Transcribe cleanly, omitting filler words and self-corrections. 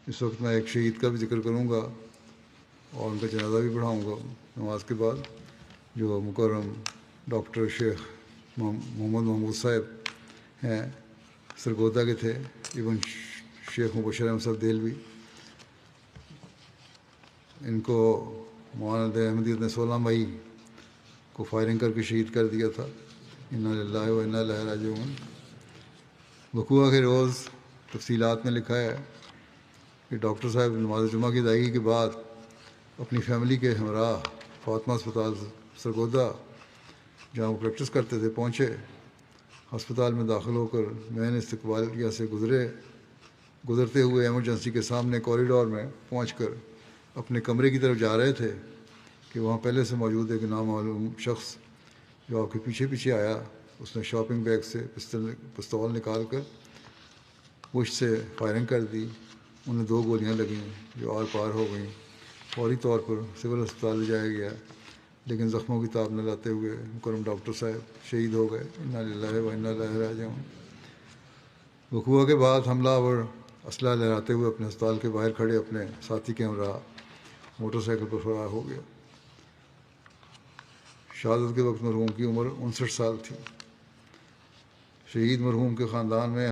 اس وقت میں ایک شہید کا بھی ذکر کروں گا اور ان کا جنازہ بھی پڑھاؤں گا نماز کے بعد، جو مکرم ڈاکٹر شیخ محمد محمود صاحب ہیں، سرگودا کے تھے، ایون شیخ مبشر احمد صاحب دہلوی۔ ان کو مولانا احمدیت نے 16 مئی کو فائرنگ کر کے شہید کر دیا تھا۔ انا للہ و انا الیہ راجعون۔ وقوعہ کے روز تفصیلات میں لکھا ہے کہ ڈاکٹر صاحب نماز جمعہ کی ادائیگی کے بعد اپنی فیملی کے ہمراہ فاطمہ ہسپتال سرگودا، جہاں وہ پریکٹس کرتے تھے، پہنچے۔ ہسپتال میں داخل ہو کر مین استقبالیہ سے گزرتے ہوئے ایمرجنسی کے سامنے کوریڈور میں پہنچ کر اپنے کمرے کی طرف جا رہے تھے کہ وہاں پہلے سے موجود ایک نامعلوم شخص جو آپ کے پیچھے پیچھے آیا، اس نے شاپنگ بیگ سے پستول نکال کر پشت سے فائرنگ کر دی۔ انہیں 2 گولیاں لگیں جو آر پار ہو گئیں۔ فوری طور پر سول ہسپتال لے جایا گیا، لیکن زخموں کی تاب نہ لاتے ہوئے مکرم ڈاکٹر صاحب شہید ہو گئے۔ انا للہ و انا الیہ راجعون۔ وقوعہ کے بعد حملہ آور اسلحہ لہراتے ہوئے اپنے ہسپتال کے باہر کھڑے اپنے ساتھی کے ہمراہ موٹر سائیکل پر فرار ہو گیا۔ شہادت کے وقت مرحوم کی عمر 59 سال تھی۔ شہید مرحوم کے خاندان میں